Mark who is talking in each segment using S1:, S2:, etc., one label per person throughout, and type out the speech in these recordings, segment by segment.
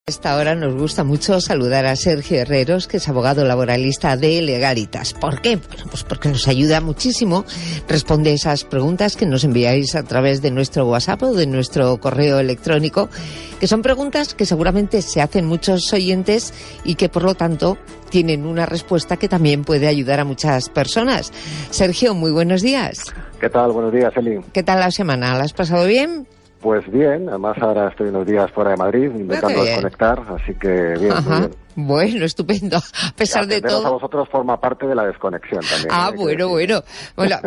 S1: Esta hora nos gusta mucho saludar a Sergio Herreros, que es abogado laboralista de Legalitas. ¿Por qué? Bueno, pues porque nos ayuda muchísimo, responde esas preguntas que nos enviáis a través de nuestro WhatsApp o de nuestro correo electrónico, que son preguntas que seguramente se hacen muchos oyentes y que por lo tanto tienen una respuesta que también puede ayudar a muchas personas. Sergio, muy buenos días.
S2: ¿Qué tal? Buenos días, Eli.
S1: ¿Qué tal la semana? ¿La has pasado bien?
S2: Pues bien, además ahora estoy unos días fuera de Madrid intentando desconectar, así que bien, muy bien.
S1: Bueno, estupendo. A pesar de todo...
S2: a vosotros forma parte de la desconexión también.
S1: Ah, bueno. Bueno,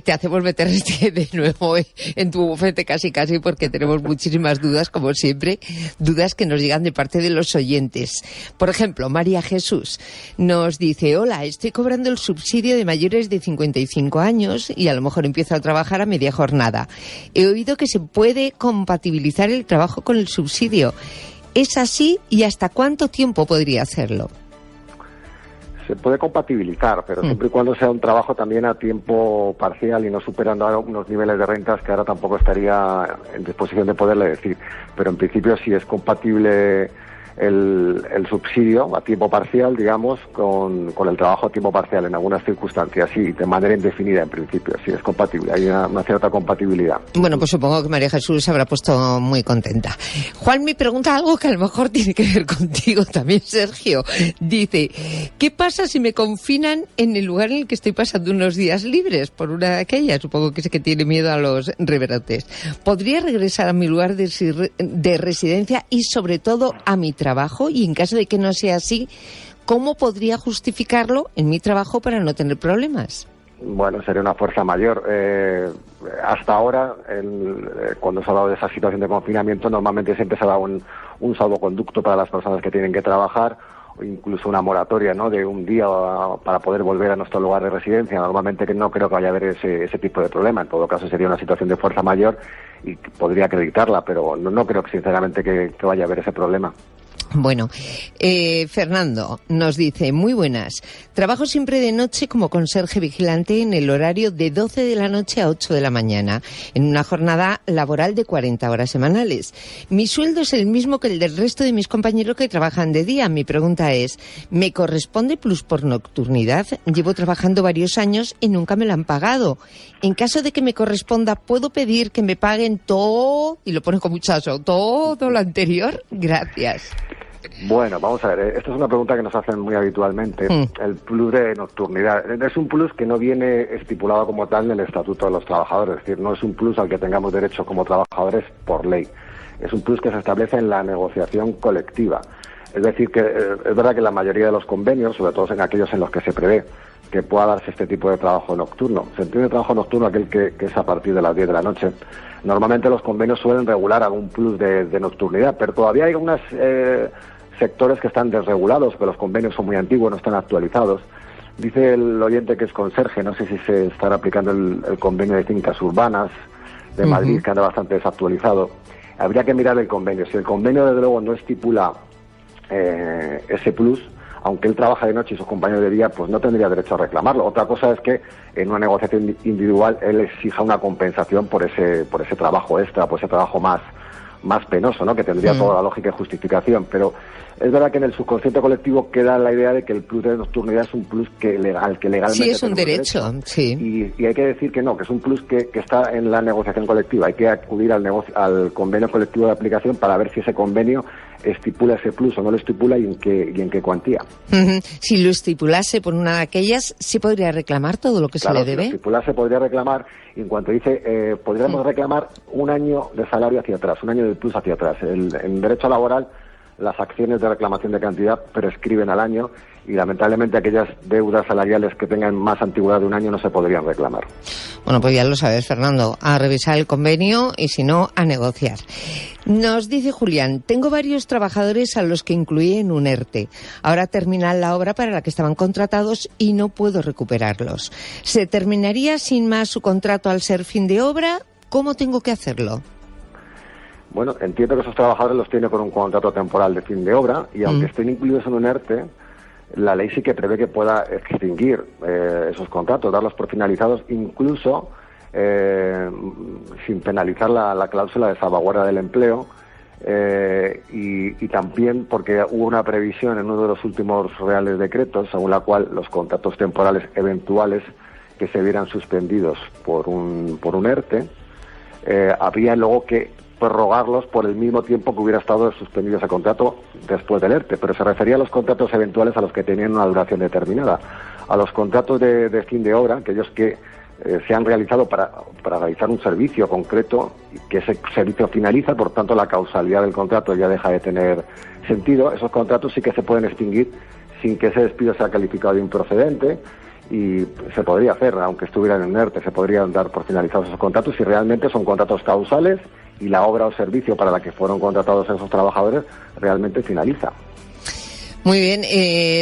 S1: te hacemos meterte de nuevo en tu bufete casi, porque tenemos muchísimas dudas, como siempre, dudas que nos llegan de parte de los oyentes. Por ejemplo, María Jesús nos dice: hola, estoy cobrando el subsidio de mayores de 55 años y a lo mejor empiezo a trabajar a media jornada. He oído que se puede compatibilizar el trabajo con el subsidio. ¿Es así y hasta cuánto tiempo podría hacerlo?
S2: Se puede compatibilizar, pero siempre y cuando sea un trabajo también a tiempo parcial y no superando ahora unos niveles de rentas que ahora tampoco estaría en disposición de poderle decir. Pero en principio sí es compatible el subsidio a tiempo parcial, digamos, con el trabajo a tiempo parcial en algunas circunstancias, sí, de manera indefinida en principio, sí es compatible, hay una cierta compatibilidad. Bueno,
S1: pues supongo que María Jesús se habrá puesto muy contenta. Juan me pregunta algo que a lo mejor tiene que ver contigo también, Sergio. Dice: ¿qué pasa si me confinan en el lugar en el que estoy pasando unos días libres? Por una de aquellas, supongo que es que tiene miedo a los rebrotes. ¿Podría regresar a mi lugar de residencia y sobre todo a mi trabajo? Y en caso de que no sea así, ¿cómo podría justificarlo en mi trabajo para no tener problemas?
S2: Bueno, sería una fuerza mayor. Hasta ahora, cuando se ha hablado de esa situación de confinamiento, normalmente siempre se ha dado un salvoconducto para las personas que tienen que trabajar, o incluso una moratoria, ¿no?, de un día para poder volver a nuestro lugar de residencia. Normalmente que no creo que vaya a haber ese tipo de problema. En todo caso, sería una situación de fuerza mayor y podría acreditarla, pero no creo sinceramente que vaya a haber ese problema.
S1: Bueno, Fernando nos dice: muy buenas. Trabajo siempre de noche como conserje vigilante en el horario de 12 de la noche a 8 de la mañana, en una jornada laboral de 40 horas semanales. Mi sueldo es el mismo que el del resto de mis compañeros que trabajan de día. Mi pregunta es: ¿me corresponde plus por nocturnidad? Llevo trabajando varios años y nunca me lo han pagado. En caso de que me corresponda, ¿puedo pedir que me paguen todo? Y lo pone con muchacho, todo lo anterior. Gracias.
S2: Bueno, vamos a ver, esta es una pregunta que nos hacen muy habitualmente. El plus de nocturnidad es un plus que no viene estipulado como tal en el Estatuto de los Trabajadores, es decir, no es un plus al que tengamos derecho como trabajadores por ley. Es un plus que se establece en la negociación colectiva. Es decir, que es verdad que la mayoría de los convenios, sobre todo en aquellos en los que se prevé que pueda darse este tipo de trabajo nocturno, se entiende trabajo nocturno aquel que es a partir de las 10 de la noche. Normalmente los convenios suelen regular algún plus de nocturnidad, pero todavía hay unas sectores que están desregulados, pero los convenios son muy antiguos, no están actualizados. Dice el oyente que es conserje, no sé si se estará aplicando el convenio de fincas urbanas de Madrid, que anda bastante desactualizado. Habría que mirar el convenio. Si el convenio, desde luego, no estipula ese plus, aunque él trabaja de noche y sus compañeros de día, pues no tendría derecho a reclamarlo. Otra cosa es que en una negociación individual él exija una compensación por ese trabajo extra, por ese trabajo más penoso, ¿no?, que tendría toda la lógica y justificación. Pero es verdad que en el subconsciente colectivo queda la idea de que el plus de nocturnidad es un plus que legalmente
S1: sí, es un derecho. Sí.
S2: Y hay que decir que no, que es un plus que está en la negociación colectiva. Hay que acudir al convenio colectivo de aplicación para ver si ese convenio estipula ese plus o no lo estipula y en qué cuantía.
S1: Si lo estipulase por una de aquellas, ¿sí podría reclamar todo lo que se le debe?
S2: Si lo estipulase, podría reclamar, y en cuanto dice, podríamos reclamar un año de salario hacia atrás, un año de plus hacia atrás. En derecho laboral, las acciones de reclamación de cantidad prescriben al año y lamentablemente aquellas deudas salariales que tengan más antigüedad de un año no se podrían reclamar.
S1: Bueno, pues ya lo sabes, Fernando, a revisar el convenio y si no, a negociar. Nos dice Julián: tengo varios trabajadores a los que incluí en un ERTE. Ahora terminan la obra para la que estaban contratados y no puedo recuperarlos. ¿Se terminaría sin más su contrato al ser fin de obra? ¿Cómo tengo que hacerlo?
S2: Bueno, entiendo que esos trabajadores los tiene con un contrato temporal de fin de obra y aunque estén incluidos en un ERTE, la ley sí que prevé que pueda extinguir esos contratos, darlos por finalizados, incluso sin penalizar la cláusula de salvaguarda del empleo, y también porque hubo una previsión en uno de los últimos reales decretos según la cual los contratos temporales eventuales que se vieran suspendidos por un ERTE, habría luego que prorrogarlos por el mismo tiempo que hubiera estado suspendido ese contrato después del ERTE, pero se refería a los contratos eventuales a los que tenían una duración determinada. A los contratos de fin de obra, aquellos que se han realizado para realizar un servicio concreto, que ese servicio finaliza, por tanto la causalidad del contrato ya deja de tener sentido, esos contratos sí que se pueden extinguir sin que ese despido sea calificado de improcedente, y se podría hacer, aunque estuvieran en ERTE, se podrían dar por finalizados esos contratos si realmente son contratos causales y la obra o servicio para la que fueron contratados esos trabajadores realmente finaliza.
S1: Muy bien,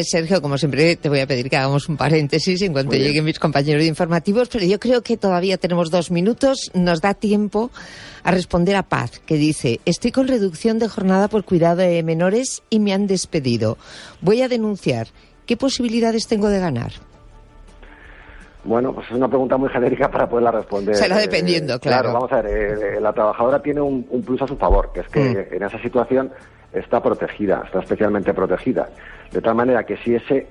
S1: Sergio, como siempre te voy a pedir que hagamos un paréntesis en cuanto lleguen mis compañeros de informativos, pero yo creo que todavía tenemos 2 minutos, nos da tiempo a responder a Paz, que dice: estoy con reducción de jornada por cuidado de menores y me han despedido. Voy a denunciar. ¿Qué posibilidades tengo de ganar?
S2: Bueno, pues es una pregunta muy genérica para poderla responder.
S1: Será dependiendo, claro.
S2: Vamos a ver, la trabajadora tiene un plus a su favor, que es que en esa situación está protegida, está especialmente protegida. De tal manera que si ese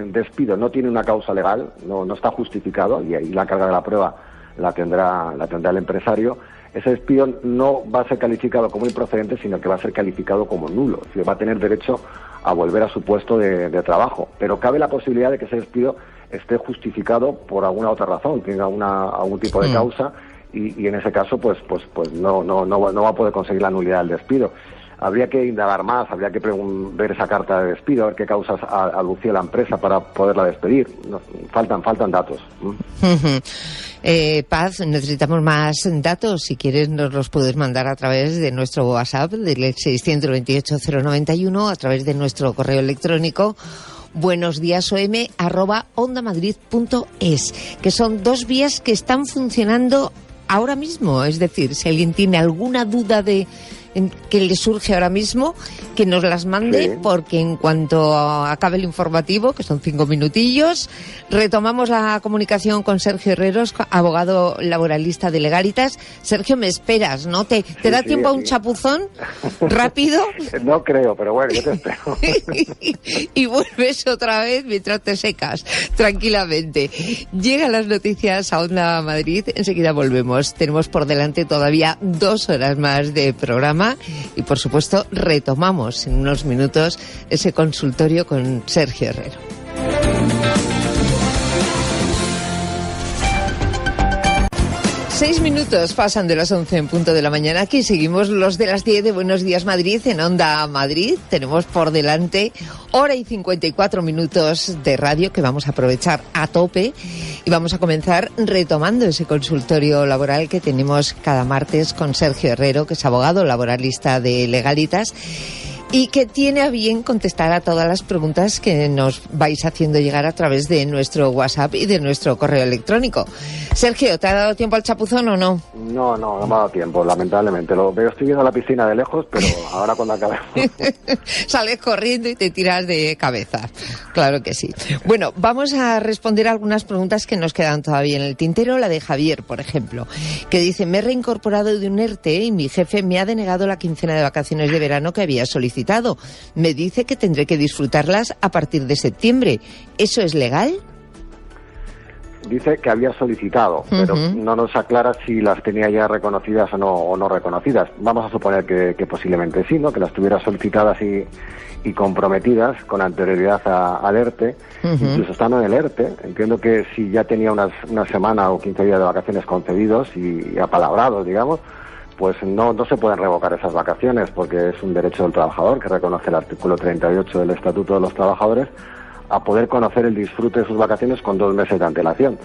S2: despido no tiene una causa legal, no está justificado, y ahí la carga de la prueba la tendrá el empresario, ese despido no va a ser calificado como improcedente, sino que va a ser calificado como nulo. Es decir, va a tener derecho a volver a su puesto de trabajo. Pero cabe la posibilidad de que ese despido esté justificado por alguna otra razón, tenga algún tipo de causa, y en ese caso pues no va a poder conseguir la nulidad del despido. Habría que indagar más, habría que ver esa carta de despido, a ver qué causas aducía la empresa para poderla despedir. Faltan datos.
S1: Paz, necesitamos más datos. Si quieres nos los puedes mandar a través de nuestro WhatsApp del 628-091, a través de nuestro correo electrónico buenosdiasom@ondamadrid.es, que son 2 vías que están funcionando ahora mismo. Es decir, si alguien tiene alguna duda que le surge ahora mismo, que nos las mande, porque en cuanto acabe el informativo, que son 5 minutillos, retomamos la comunicación con Sergio Herreros, abogado laboralista de Legalitas. Sergio, me esperas, ¿no? ¿Te da tiempo a un chapuzón rápido?
S2: No creo, pero bueno, yo te espero.
S1: Y vuelves otra vez mientras te secas, tranquilamente. Llegan las noticias a Onda Madrid, enseguida volvemos. Tenemos por delante todavía 2 horas más de programa. Y por supuesto retomamos en unos minutos ese consultorio con Sergio Herrero. Seis minutos pasan de las 11 en punto de la mañana. Aquí seguimos los de las 10 de Buenos Días Madrid en Onda Madrid. Tenemos por delante 1 hora y 54 minutos de radio que vamos a aprovechar a tope, y vamos a comenzar retomando ese consultorio laboral que tenemos cada martes con Sergio Herrero, que es abogado laboralista de Legalitas y que tiene a bien contestar a todas las preguntas que nos vais haciendo llegar a través de nuestro WhatsApp y de nuestro correo electrónico. Sergio, ¿te ha dado tiempo al chapuzón o no?
S2: No me ha dado tiempo, lamentablemente. Lo veo, estoy viendo la piscina de lejos, pero ahora cuando acabemos...
S1: Sales corriendo y te tiras de cabeza. Claro que sí. Bueno, vamos a responder algunas preguntas que nos quedan todavía en el tintero. La de Javier, por ejemplo, que dice: me he reincorporado de un ERTE y mi jefe me ha denegado la quincena de vacaciones de verano que había solicitado. Me dice que tendré que disfrutarlas a partir de septiembre. ¿Eso es legal?
S2: Dice que había solicitado, pero no nos aclara si las tenía ya reconocidas o no reconocidas. Vamos a suponer que posiblemente sí, ¿no? Que las tuviera solicitadas y comprometidas con anterioridad al ERTE, incluso estando en el ERTE. Entiendo que si ya tenía una semana o 15 días de vacaciones concedidos y apalabrados, digamos, pues no se pueden revocar esas vacaciones, porque es un derecho del trabajador que reconoce el artículo 38 del Estatuto de los Trabajadores a poder conocer el disfrute de sus vacaciones con 2 meses de antelación,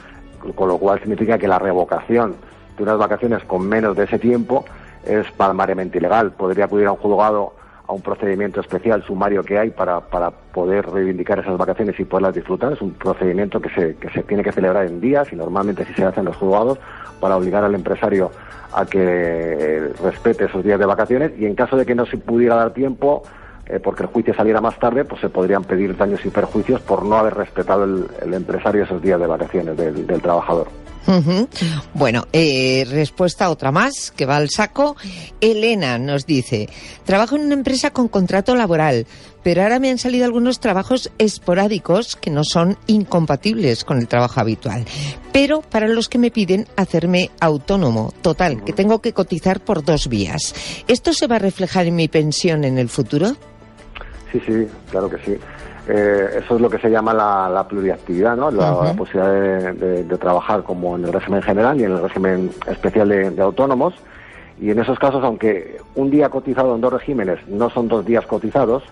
S2: con lo cual significa que la revocación de unas vacaciones con menos de ese tiempo es palmariamente ilegal. Podría acudir a un juzgado a un procedimiento especial sumario que hay para poder reivindicar esas vacaciones y poderlas disfrutar. Es un procedimiento que se tiene que celebrar en días, y normalmente sí se hace en los juzgados, para obligar al empresario a que respete esos días de vacaciones, y en caso de que no se pudiera dar tiempo, porque el juicio saliera más tarde, pues se podrían pedir daños y perjuicios por no haber respetado el empresario esos días de vacaciones del trabajador.
S1: Bueno, respuesta otra más, que va al saco. Elena nos dice, trabajo en una empresa con contrato laboral, pero ahora me han salido algunos trabajos esporádicos que no son incompatibles con el trabajo habitual, pero para los que me piden hacerme autónomo. Total, que tengo que cotizar por 2 vías. ¿Esto se va a reflejar en mi pensión en el futuro?
S2: Sí, claro que sí. Eso es lo que se llama la pluriactividad, ¿no? La posibilidad de trabajar como en el régimen general y en el régimen especial de autónomos. Y en esos casos, aunque un día cotizado en 2 regímenes no son 2 días cotizados,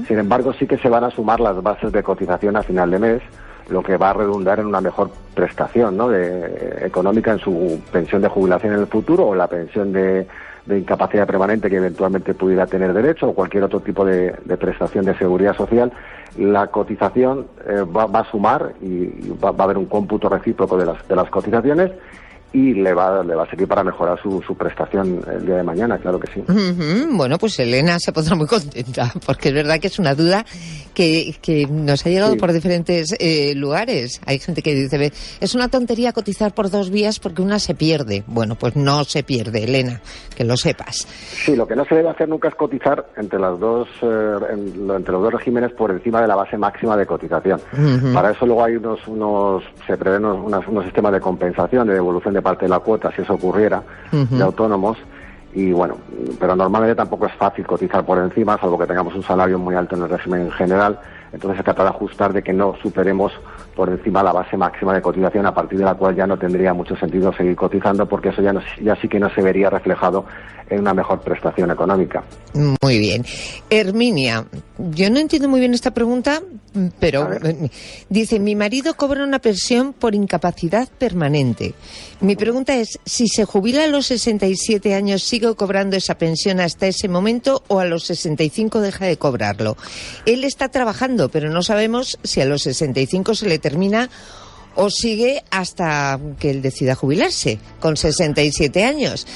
S2: sin embargo sí que se van a sumar las bases de cotización a final de mes, lo que va a redundar en una mejor prestación, ¿no? Económica en su pensión de jubilación en el futuro, o la pensión de incapacidad permanente que eventualmente pudiera tener derecho, o cualquier otro tipo de prestación de seguridad social. La cotización va a sumar y va a haber un cómputo recíproco de las cotizaciones, y le va a servir para mejorar su prestación el día de mañana, claro que sí.
S1: Bueno, pues Elena se pondrá muy contenta, porque es verdad que es una duda que nos ha llegado por diferentes lugares. Hay gente que dice, es una tontería cotizar por 2 vías porque una se pierde. Bueno, pues no se pierde, Elena, que lo sepas. Sí,
S2: lo que no se debe hacer nunca es cotizar entre los dos regímenes por encima de la base máxima de cotización. Para eso luego hay se prevén unos sistemas de compensación, de devolución de parte de la cuota, si eso ocurriera, de autónomos. Y bueno, pero normalmente tampoco es fácil cotizar por encima, salvo que tengamos un salario muy alto en el régimen general. Entonces se trata de ajustar de que no superemos por encima la base máxima de cotización, a partir de la cual ya no tendría mucho sentido seguir cotizando, porque eso ya sí que no se vería reflejado en una mejor prestación económica.
S1: Muy bien. Herminia, yo no entiendo muy bien esta pregunta, pero dice, mi marido cobra una pensión por incapacidad permanente. Mi pregunta es, si se jubila a los 67 años, ¿sigue cobrando esa pensión hasta ese momento o a los 65 deja de cobrarlo? Él está trabajando, pero no sabemos si a los 65 se le termina o sigue hasta que él decida jubilarse, con 67 años.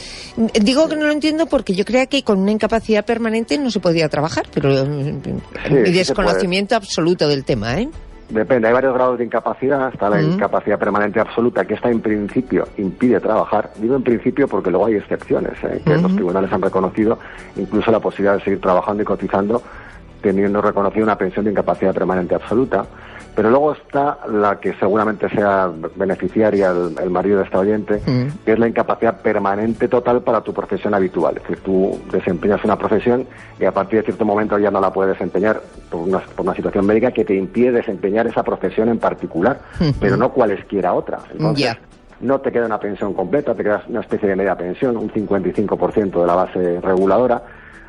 S1: Digo que no lo entiendo porque yo creía que con una incapacidad permanente no se podía trabajar, pero mi desconocimiento absoluto del tema, ¿eh?
S2: Depende, hay varios grados de incapacidad. Está la incapacidad permanente absoluta, que esta en principio impide trabajar. Digo en principio porque luego hay excepciones, que los tribunales han reconocido incluso la posibilidad de seguir trabajando y cotizando, teniendo reconocido una pensión de incapacidad permanente absoluta. Pero luego está la que seguramente sea beneficiaria el marido de esta oyente, que es la incapacidad permanente total para tu profesión habitual. Es decir, tú desempeñas una profesión y a partir de cierto momento ya no la puedes desempeñar por una situación médica que te impide desempeñar esa profesión en particular, pero no cualesquiera otra. Entonces, no te queda una pensión completa, te queda una especie de media pensión, un 55% de la base reguladora,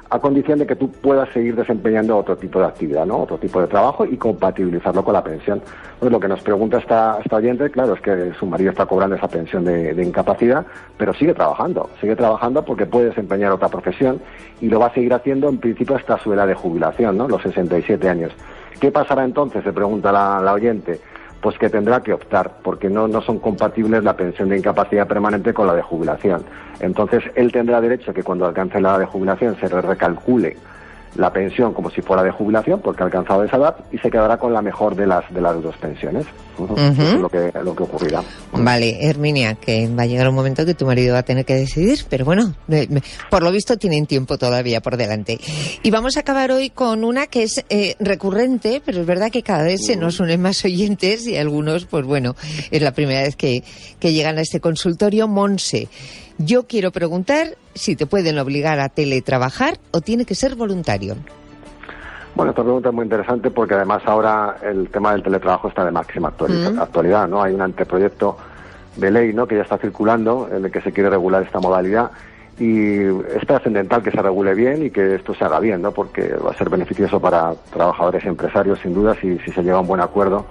S2: a condición de que tú puedas seguir desempeñando otro tipo de actividad, ¿no? Otro tipo de trabajo, y compatibilizarlo con la pensión. Pues lo que nos pregunta esta oyente, claro, es que su marido está cobrando esa pensión de incapacidad, pero sigue trabajando porque puede desempeñar otra profesión, y lo va a seguir haciendo en principio hasta su edad de jubilación, ¿no? Los 67 años. ¿Qué pasará entonces?, se pregunta la oyente. Pues que tendrá que optar, porque no son compatibles la pensión de incapacidad permanente con la de jubilación. Entonces, él tendrá derecho a que cuando alcance la edad de jubilación se le recalcule la pensión como si fuera de jubilación, porque ha alcanzado esa edad, y se quedará con la mejor de las 2 pensiones. Eso es lo que ocurrirá.
S1: Vale, Herminia, que va a llegar un momento que tu marido va a tener que decidir, pero bueno, por lo visto tienen tiempo todavía por delante. Y vamos a acabar hoy con una que es recurrente, pero es verdad que cada vez se nos unen más oyentes, y algunos, pues bueno, es la primera vez que llegan a este consultorio. Monse, yo quiero preguntar si te pueden obligar a teletrabajar o tiene que ser voluntario.
S2: Bueno, esta pregunta es muy interesante porque además ahora el tema del teletrabajo está de máxima actualidad, ¿no? Hay un anteproyecto de ley, ¿no?, que ya está circulando, en el que se quiere regular esta modalidad, y es trascendental que se regule bien y que esto se haga bien, ¿no?, porque va a ser beneficioso para trabajadores y empresarios, sin duda, si se llega a un buen acuerdo.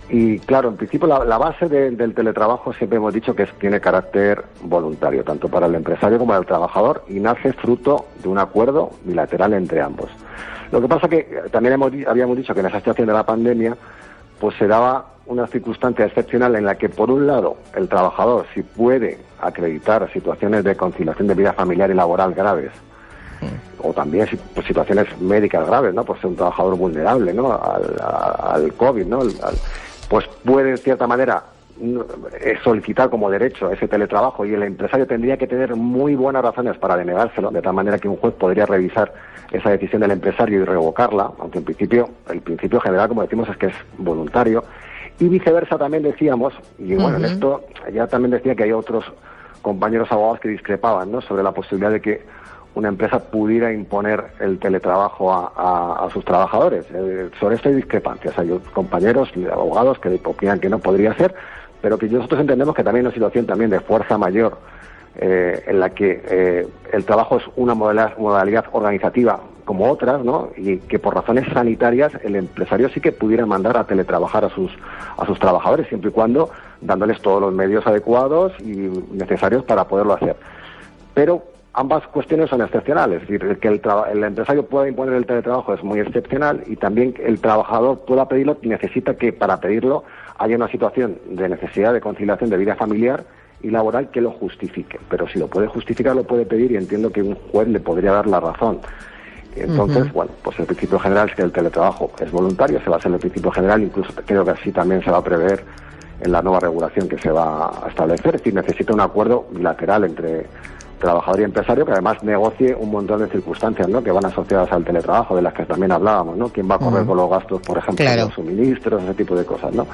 S2: Y claro, en principio la base del teletrabajo siempre hemos dicho que tiene carácter voluntario, tanto para el empresario como para el trabajador, y nace fruto de un acuerdo bilateral entre ambos. Lo que pasa que también habíamos dicho que en esa situación de la pandemia pues se daba una circunstancia excepcional en la que, por un lado, el trabajador, si puede acreditar situaciones de conciliación de vida familiar y laboral graves, o también situaciones médicas graves, ¿no?, por ser un trabajador vulnerable, ¿no?, al COVID, ¿no?, pues puede, en cierta manera, solicitar como derecho ese teletrabajo y el empresario tendría que tener muy buenas razones para denegárselo, de tal manera que un juez podría revisar esa decisión del empresario y revocarla, aunque el principio general, como decimos, es que es voluntario. Y viceversa también decíamos, y bueno, en esto ya también decía que hay otros compañeros abogados que discrepaban, ¿no?, sobre la posibilidad de que una empresa pudiera imponer el teletrabajo a sus trabajadores. Sobre esto hay discrepancias. Hay compañeros abogados que opinan que no podría ser, pero que nosotros entendemos que también es una situación también de fuerza mayor, en la que el trabajo es una modalidad organizativa como otras, ¿no?, y que por razones sanitarias el empresario sí que pudiera mandar a teletrabajar a sus trabajadores, siempre y cuando dándoles todos los medios adecuados y necesarios para poderlo hacer. Pero ambas cuestiones son excepcionales, es decir, que el empresario pueda imponer el teletrabajo es muy excepcional, y también que el trabajador pueda pedirlo necesita que para pedirlo haya una situación de necesidad de conciliación de vida familiar y laboral que lo justifique. Pero si lo puede justificar, lo puede pedir, y entiendo que un juez le podría dar la razón. Entonces, bueno, pues el principio general es que el teletrabajo es voluntario, se va a ser el principio general, incluso creo que así también se va a prever en la nueva regulación que se va a establecer. Es decir, necesita un acuerdo bilateral entre trabajador y empresario que además negocie un montón de circunstancias, ¿no?, que van asociadas al teletrabajo, de las que también hablábamos, ¿no? ¿Quién va a correr con los gastos, por ejemplo, de los suministros, ese tipo de cosas, ¿no?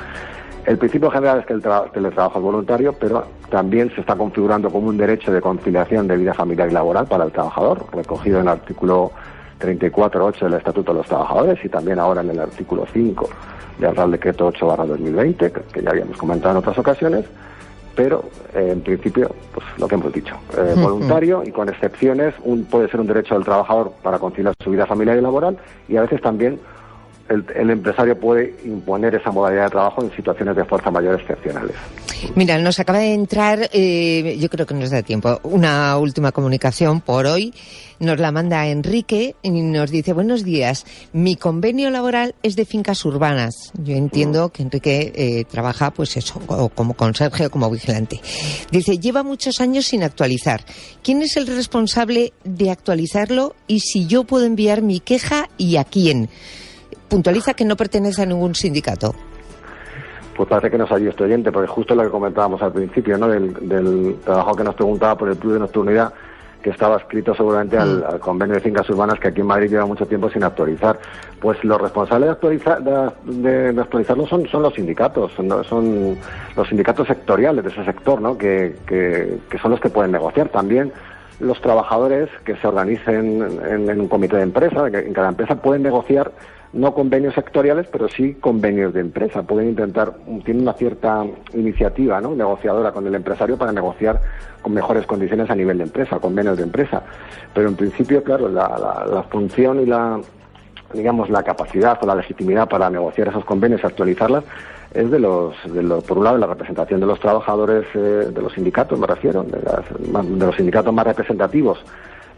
S2: El principio general es que el teletrabajo es voluntario, pero también se está configurando como un derecho de conciliación de vida familiar y laboral para el trabajador, recogido en el artículo 34.8 del Estatuto de los Trabajadores, y también ahora en el artículo 5 del Real Decreto 8/2020, que ya habíamos comentado en otras ocasiones. Pero en principio, pues lo que hemos dicho, voluntario, y con excepciones puede ser un derecho del trabajador para conciliar su vida familiar y laboral, y a veces también el empresario puede imponer esa modalidad de trabajo en situaciones de fuerza mayor excepcionales.
S1: Mira, nos acaba de entrar, yo creo que nos da tiempo, una última comunicación por hoy. Nos la manda Enrique y nos dice: buenos días, mi convenio laboral es de fincas urbanas. Yo entiendo que Enrique trabaja, pues eso, como conserje o como vigilante. Dice: lleva muchos años sin actualizar. ¿Quién es el responsable de actualizarlo y si yo puedo enviar mi queja y a quién? Puntualiza que no pertenece a ningún sindicato.
S2: Pues parece que nos ayuda este oyente, porque justo lo que comentábamos al principio, ¿no?, del trabajo que nos preguntaba por el plus de nocturnidad, que estaba escrito seguramente al convenio de fincas urbanas, que aquí en Madrid lleva mucho tiempo sin actualizar. Pues los responsables de actualizarlo son los sindicatos, son los sindicatos sectoriales de ese sector, ¿no?, que son los que pueden negociar. También los trabajadores que se organicen en un comité de empresa, en cada empresa, pueden negociar no convenios sectoriales, pero sí convenios de empresa. Pueden intentar, tienen una cierta iniciativa, ¿no?, negociadora con el empresario para negociar con mejores condiciones a nivel de empresa, convenios de empresa. Pero en principio, claro, la función y la capacidad o la legitimidad para negociar esos convenios y actualizarlas es por un lado, de la representación de los trabajadores, de los sindicatos, me refiero, de los sindicatos más representativos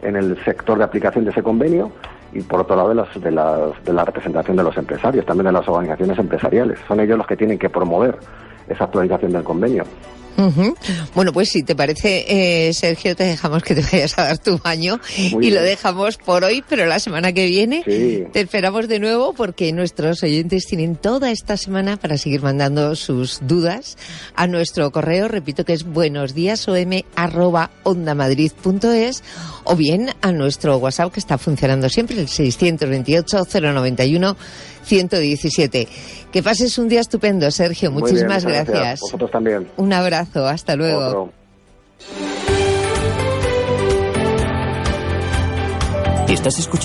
S2: en el sector de aplicación de ese convenio, y por otro lado de la representación de los empresarios, también de las organizaciones empresariales. Son ellos los que tienen que promover esa actualización del convenio.
S1: Bueno, pues si te parece, Sergio, te dejamos que te vayas a dar tu baño y lo dejamos por hoy, pero la semana que viene te esperamos de nuevo, porque nuestros oyentes tienen toda esta semana para seguir mandando sus dudas a nuestro correo. Repito que es buenosdiasom@ondamadrid.es, o bien a nuestro WhatsApp, que está funcionando siempre, el 628-091-117. Que pases un día estupendo, Sergio. Muchísimas gracias.
S2: Vosotros también.
S1: Un abrazo. Hasta luego.
S2: Otro.
S3: ¿Estás escuchando?